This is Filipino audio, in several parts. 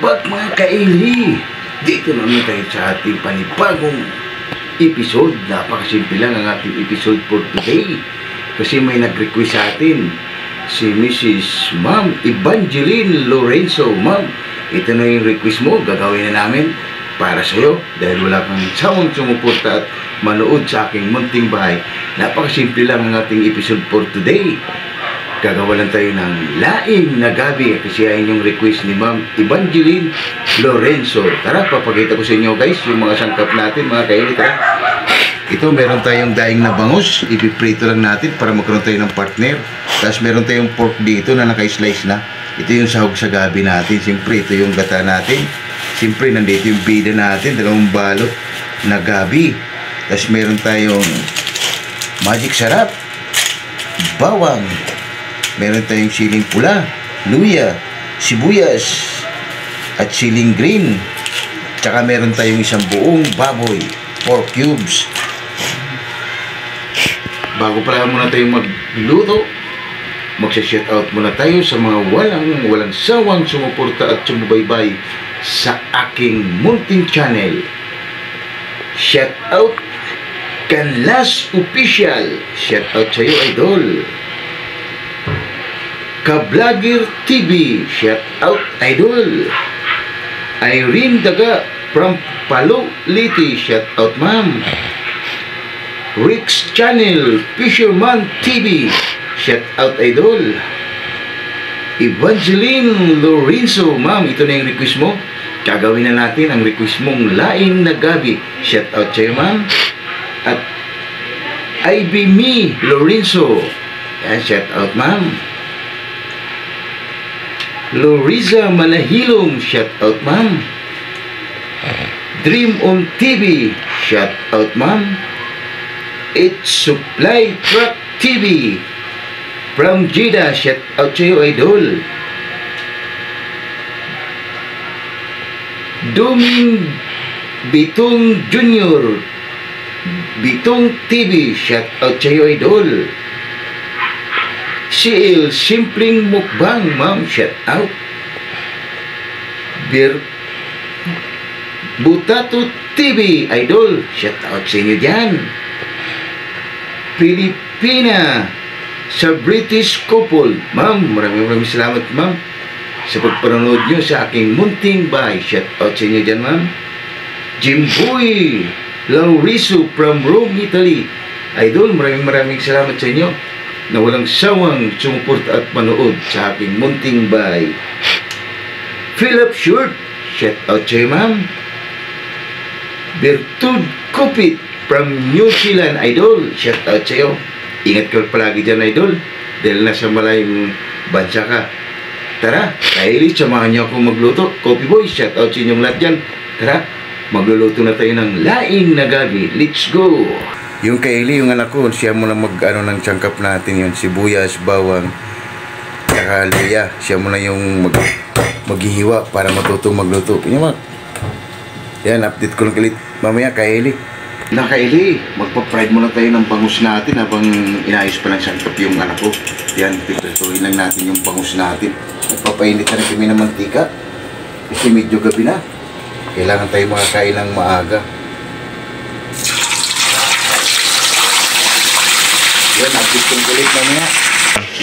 back mga kaili! Dito naman tayo sa ating panibagong episode. Napakasimple lang ang ating episode for today. Kasi may nag-request sa atin, si Mrs. Ma'am Evangeline Lorenzo. Ma'am, ito na yung request mo, gagawin na namin para sa'yo. Dahil wala kang sawang sumuporta at manood sa aking munting bahay. Napakasimple lang ang ating episode for today. Gagawa lang tayo ng laing na gabi kasi ayan yung request ni Ma'am Evangeline Lorenzo. Tara, papakita ko sa inyo guys yung mga sangkap natin mga kaili. Tara. Ito, meron tayong daing na bangus. Ipiprito lang natin para magkaroon tayo ng partner. Tapos meron tayong pork dito na naka-slice na. Ito yung sahog sa gabi natin. Siyempre, ito yung gata natin. Siyempre, nandito yung bida natin. Dalawang balot na gabi. Tapos meron tayong magic sarap, bawang. Meron tayong siling pula, luya, sibuyas, at siling green. Tsaka meron tayong isang buong baboy, 4 cubes. Bago pala muna tayong magluto, magsa-shoutout muna tayo sa mga walang sawang sumuporta at sumubaybay sa aking munting channel. Shoutout Canlas Official. Shoutout sa iyo, idol. Ka-Vlogger TV, shout out idol. Irene Daga from Palo Liti, shout out ma'am. Rick's Channel, Fisherman TV, shout out idol. Evangeline Lorenzo, ma'am, ito na yung request mo. Gagawin na natin ang request mong laing na gabi, shout out sa'yo ma'am. At Ivy Me Lorenzo, yan, shout out ma'am. Loriza Manahilong, shout out ma'am. Dream on TV, shout out ma'am. It's Supply Truck TV from Jeddah, shout out sa'yo idol. Doming Bitong Junior, Bitong TV, shout out sa'yo idol. CL Simpleng Mukbang, ma'am, shout out. Butato TV, idol, shout out sa inyo dyan. Pilipina sa British couple, ma'am, maraming salamat ma'am sa pagpanonood nyo sa aking munting bahay. Shout out sa inyo dyan ma'am. Jimboy Lauriso from Rome, Italy, idol, maraming salamat sa inyo na walang sawang sumuporta at manood sa aking munting bahay. Philip Short, shout out sa'yo ma'am. Bertud Kupit from New Zealand, idol, shout out sa'yo. Ingat ka palagi dyan idol dahil nasa malayong bansa ka. Tara, kaili, samahan niyo ako magluto. Coffee boy, shout out sa inyong lahat dyan. Tara, magluluto na tayo ng laing na gabi. Let's go! Yung kaili, yung anak ko, siya muna mag-ano ng sangkap natin yun, sibuyas, bawang, saka luya. Siya muna yung maghihiwa para matutong magluto. Yan, update ko lang kalit. Mamaya, kaili. Na kaili, magpa-fried muna tayo ng bangus natin habang inayos pa ng sangkap yung anak ko. Yan, pipituin lang natin yung bangus natin. Nagpapainit na rin kami ng mantika. Kasi medyo gabi na. Kailangan tayo makakain ng maaga. Yan, update kong kulit mamaya.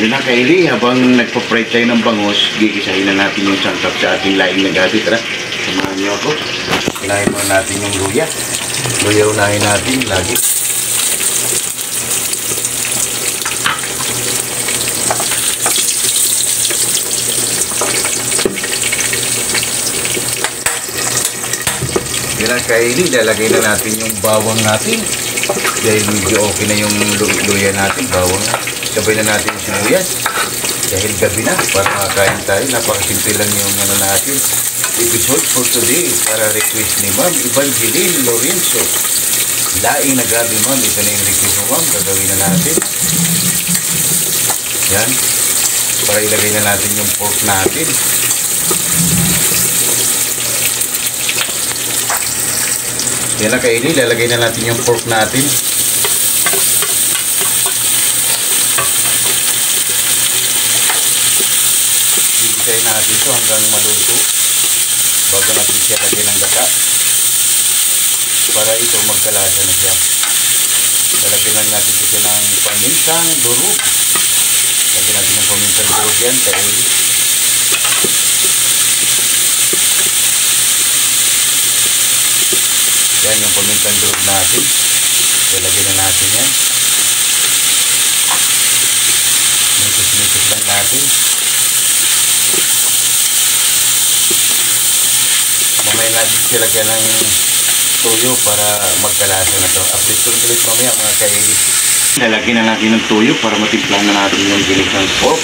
Yun na kaili, habang nagpa-fry tayo ng bangus, gigisahin na natin yung sangkap sa ating laing na gabi. Tara, samahan niyo ako. Unahin muna natin yung luya. Luya unahin natin lagi. Yan na kaili, lalagay na natin yung bawang natin. Dahil medyo okay na yung luya natin, bawang na. Sabay na natin yung sibuyas. Dahil gabi na, para makakain tayo. Napakasimple lang yung ano natin. Episode for today para request ni Ma'am Evangeline Lorenzo. Laing na gabi ma'am, ito na yung request mo ma'am. Gagawin na natin. Yan. Para ilagay na natin yung pork natin. Yan na kaili, lalagay na natin yung pork natin. Gigisahin natin ito hanggang maluto. bago natin siya lagyan ng gata. Para ito magkalasa na siya. Lalagyan lang natin siya ng pamintang durog. Lagyan natin ng pamintang durog yan. Kaili. Yan yung pamintang durog natin. Lalagyan na natin yan. Mikus-mikus lang natin. Mamaya natin siya lagyan ng tuyo para magkalasa na to. Update ko ulit mamaya mga kaili. Lalagyan na natin ng tuyo para matimplan na natin yung ginisang pork.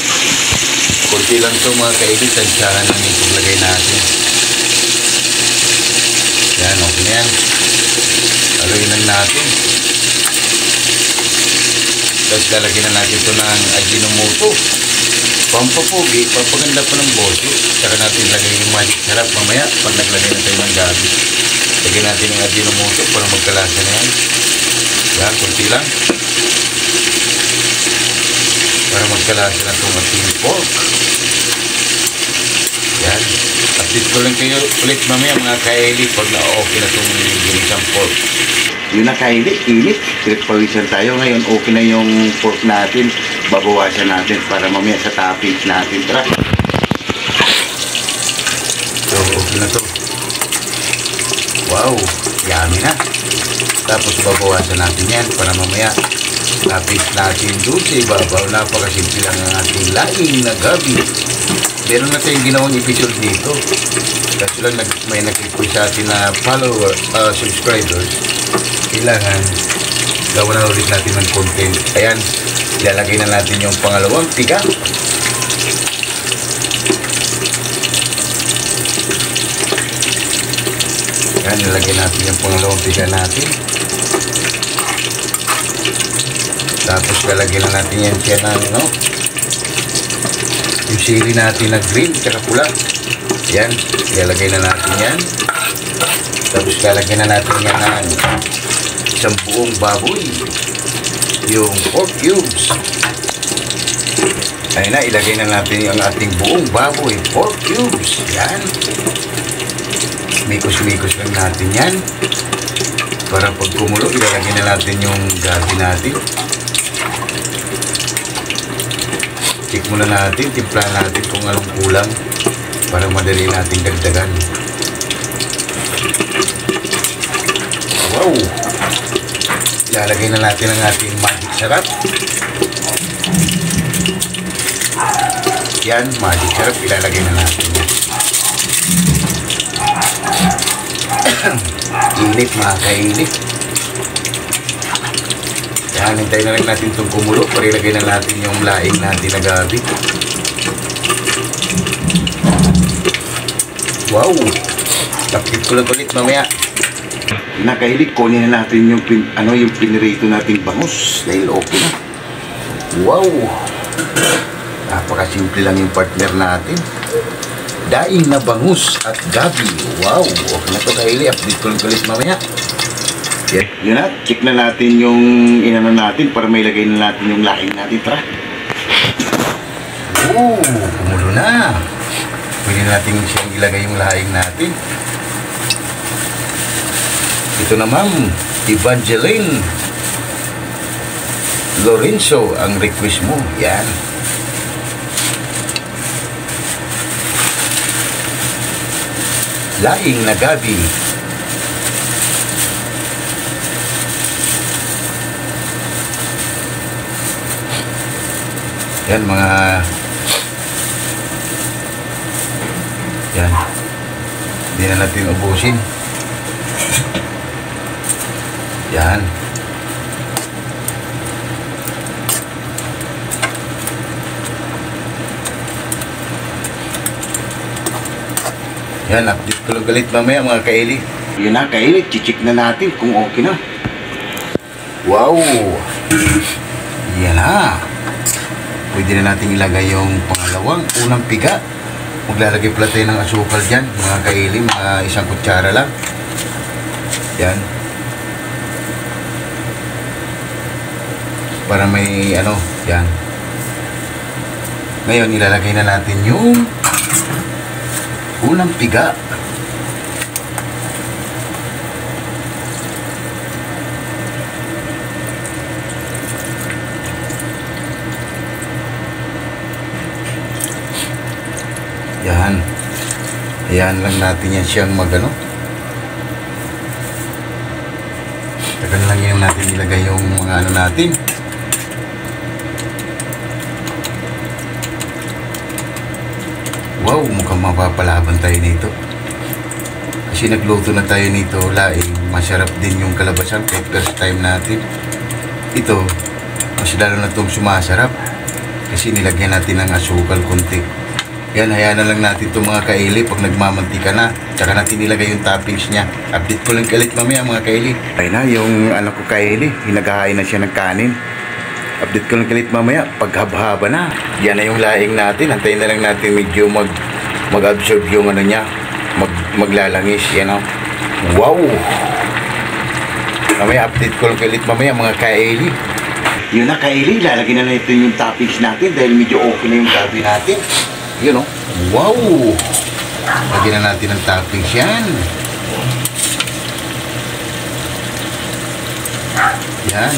Kunti lang to mga kaili. Tansyahan lang yung paglagay natin. Yan, okay na yan. Haluin lang natin. Tapos lalagyan na natin ito ng Ajinomoto. Pampapugi, papaganda pa ng boso. Saka natin lagay yung magic sarap mamaya pag naglagay na tayo ng gabi. Lagyan natin yung Ajinomoto para magkalasa na yan. Yan, kunti lang. Para magkalasa na itong ating pork. Yan. Update ko lang kayo ulit mamaya mga kaili pag na-okay na itong ginisang pork. Yun na kaili, init. Pinagpawisan tayo. Ngayon okay na yung pork natin. Babawasan natin para mamaya sa toppings natin. Tara. So, okay na to. Wow, yummy na. Tapos babawasan natin yan para mamaya toppings natin doon sa ibabaw. Napakasimple lang ang ating laing na gabi. Meron na tayong ginawang episode dito. Kasi lang may nag-request sa atin na follower, subscribers. Kailangan gawa na ulit natin ng content. Ayan, ilalagay na natin yung pangalawang tiga. Ayan, ilalagay natin yung pangalawang tiga natin. Tapos lalagyan na natin yan siya ng yung sili natin na green tsaka pula. Yan, ilalagay na natin yan. Tapos lalagyan na natin yan ng isang buong baboy, yung pork cubes. Ayun na, ilagay na natin yung ating buong baboy, pork cubes. Yan, mikos-mikos lang natin yan para pag kumulo ilalagay na natin yung gabi natin. Check muna natin, timpla natin kung anong kulang para madali natin dagdagan. Wow! Ilalagay na natin ang ating magic sarap. Yan, magic sarap, ilalagay na natin. Init mga kainit. Yan, hintayin na rin natin itong kumulo para ilagay na natin yung laing natin na gabi. Wow! Tapit ko lang ulit mamaya. Nakahilig, kunin na natin yung yung pinirito nating bangus dahil okay na. Wow! Napakasimple lang yung partner natin. Daing na bangus at gabi. Wow! Okay na ito kahili. Update ko lang ulit mamaya. Yeah. Yun na, check na natin yung inano natin para may lagay na natin yung laing natin. Tara! Oh! Kumulo na! Pwede natin siyang ilagay yung laing natin. Ito na ma'am, Evangeline Lorenzo ang request mo. Yan. Laing na gabi. Yan mga yan. Hindi na natin ubusin. Yan. Yan, update ko lang galit mamaya mga kaili. Yan na kaili, chichik na natin kung okay na. Wow! Yan na. Pwede na natin ilagay yung pangalawang unang piga. Maglalagay pala tayo ng asukal dyan mga kaili, mga isang kutsara lang. Yan. Para may yan. Ngayon ilalagay na natin yung unang piga. Ayan lang natin yan siyang magano. Tagal lang yan natin ilagay yung mga ano natin. Wow, mukhang mapapalaban tayo nito. Kasi nagluto na tayo nito, laing. Masarap din yung kalabasan kahit first time natin. Ito, mas lalo na itong sumasarap. Kasi nilagyan natin ng asukal konti. Yan, hayaan na lang natin itong mga kaili pag nagmamantika na. Tsaka natin nilagay yung toppings niya. Update ko lang kalit mamaya mga kaili. Ayun na, yung anak ko kaili, hinagahain na siya ng kanin. Update ko lang kalit mamaya pag haba-haba na. Yan na yung laing natin. Antayin na lang natin medyo mag-absorb yung ano niya. Maglalangis. Yan o. Wow! Mamaya update ko lang kalit mamaya mga kaili. Yun na kaili, lalagyan na natin yung toppings natin dahil medyo okay na yung gabi natin. Yun o. Wow! Lagyan na natin ang toppings yan. Yan.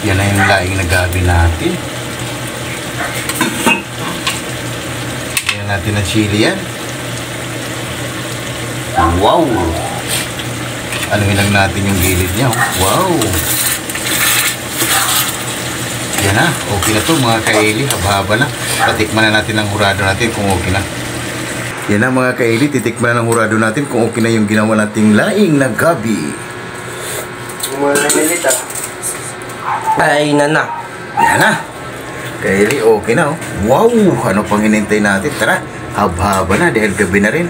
Yan na yung laing na gabi natin. Lagyan natin ang chili yan. Wow! Anuhin lang natin yung gilid niya. Wow! Yan na, okay na to mga kaili, haba-haba na. Tatikman na natin ang hurado natin kung okay na. Yan na mga kaili, titikman na ng hurado natin kung okay na yung ginawa nating laing na gabi. Ay na. Yan na. Kaili, okay na oh. Wow! Ano pang hinintay natin? Tara, haba-haba na dahil gabi na rin.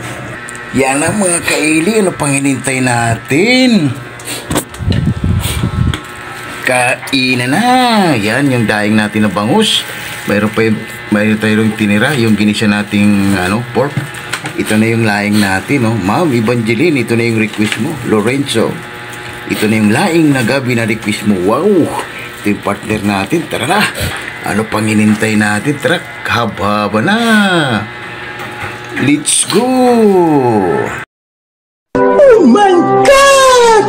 Yan na mga kaili, ano pang hinintay natin? Kainan na. Yan yung daing natin na bangus. Mayroon tayong tinira, yung ginisa nating pork. Ito na yung laing natin, no? Ma'am Evangeline, ito na yung request mo. Lorenzo, ito na yung laing na gabi na request mo. Wow! Ito yung partner natin. Tara na. Ano pang hinintay natin? Tara, haba-haba na. Let's go! Oh my God!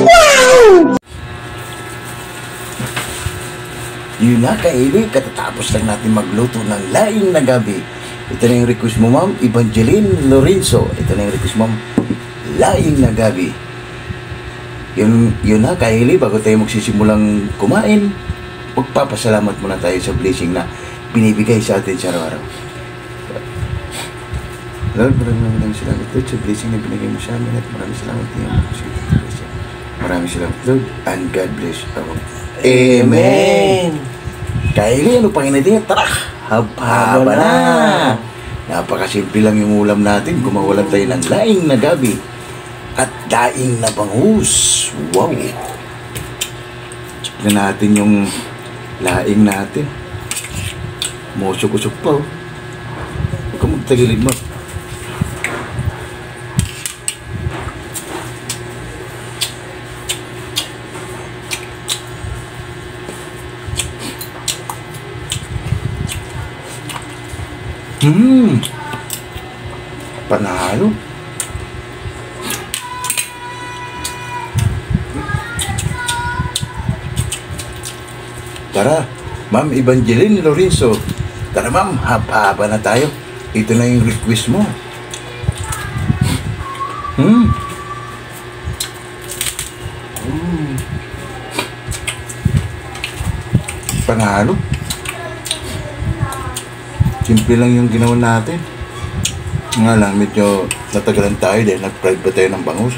Wow! Yun na kaili, katatapos lang natin magluto ng laing na gabi. Ito na yung request mo ma'am, Evangeline Lorenzo. Ito na yung request ma'am, laing na gabi. Yun na kaili, bago tayo magsisimulang kumain, magpapasalamat muna tayo sa blessing na binibigay sa atin sa araw-araw. Lord, maraming salamat Lord sa blessing na binigay mo sa amin at maraming salamat niyo. Maraming salamat Lord and God bless our Amen. Kaili, ano pang inatin? Tara, haba na. Napakasimple lang yung ulam natin. Gumawa tayo ng laing na gabi at daing na bangus. Wow. Check na natin yung laing natin. Musok-usok pa. Huwag ka magtagilid mo. Panalo. Tara, Ma'am Evangeline Lorenzo. Tara ma'am, haba-haba na tayo. Ito na yung request mo. Panalo. Simple lang yung ginawa natin. Nga lang, medyo natagalan tayo dahil nag-fried pa tayo ng bangus.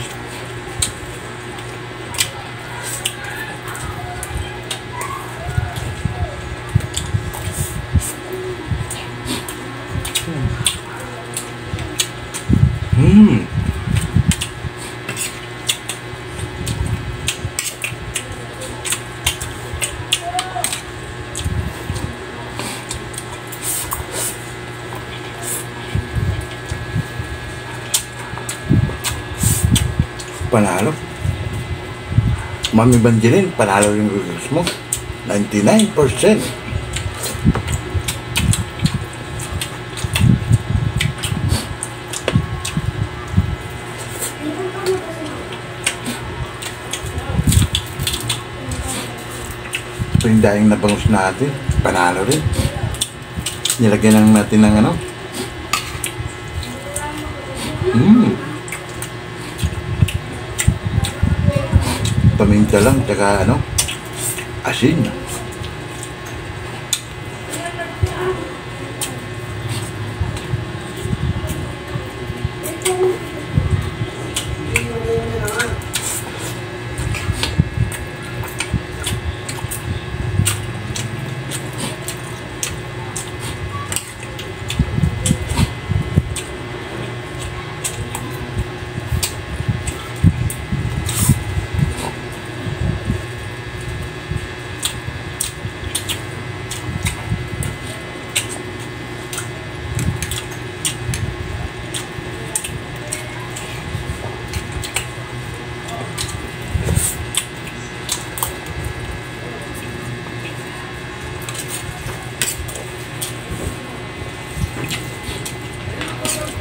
Panalo. Ma'am Evangeline, panalo yung reviews mo. 99%. Ito yung daing na bangus natin. Panalo rin. Nilagyan lang natin ng Paminta lang, tsaka ano, asin.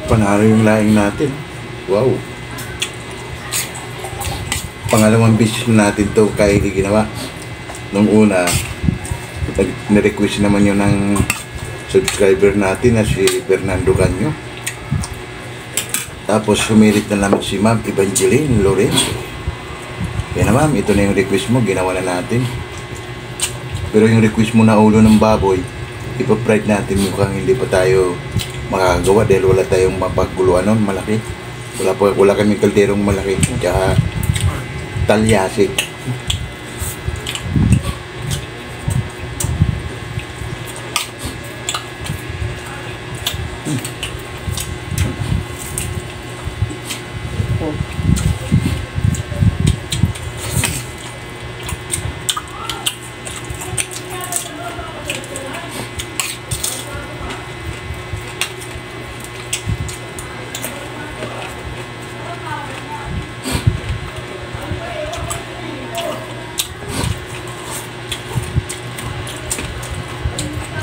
Panalo yung laing natin. Wow. Pangalawang beses na natin to kahit ginawa. Nung una, na-request naman yun ng subscriber natin na si Fernando Canyo. Tapos sumirit na naman si Ma'am Evangeline Lorenzo. Kaya na ma'am, ito na yung request mo, ginawa na natin. Pero yung request mo na ulo ng baboy, ipa-pride natin mukhang hindi pa tayo makagawa dahil wala tayong mapaguluan nun, malaki. Wala kaming kalderong malaki. Tsaka talyasi.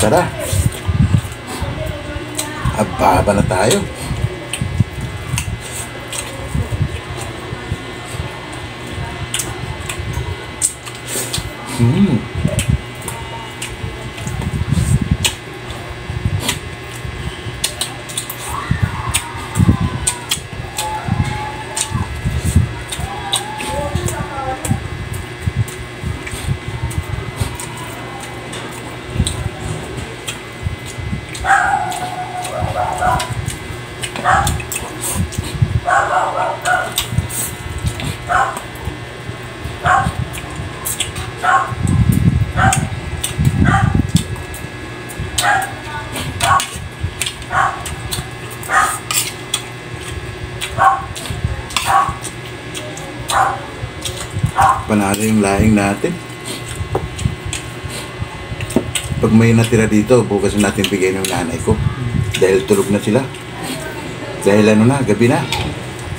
Tara. Haba na tayo. Panalo yung laing natin. Pag may natira dito, bukas natin bigay ng nanay ko. Dahil tulog na sila. Dahil ano na, gabi na.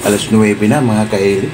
Alas 9 na mga kaili.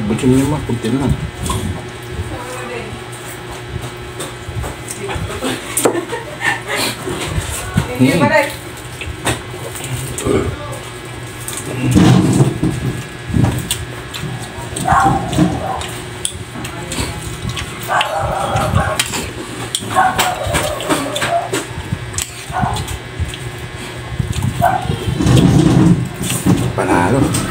Bucin niya mah, kunti lang. panalo.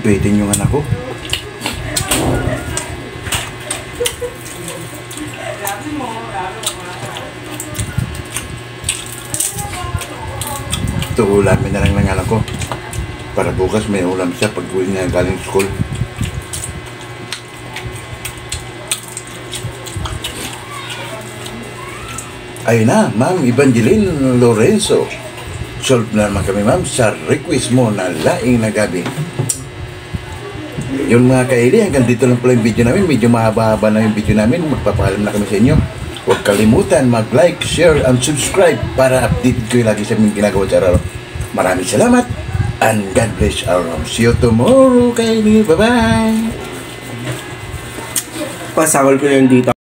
Baitin yung anak ko. Ito ulamin na lang ng anak ko. Para bukas may ulam siya pag uwi niya galing school. Ayun na, Ma'am Evangeline Lorenzo. Solve na naman kami, ma'am, sa request mo na laing na gabi. Yun mga kaili, hanggang dito lang pala yung video namin. Medyo mahaba-haba na yung video namin. Magpapaalam na kami sa inyo. Huwag kalimutan mag-like, share, and subscribe para update ko lagi sa aming ginagawa sa araw. Maraming salamat and God bless our home. See you tomorrow, kaili. Bye-bye! Pasawal ko na yun dito.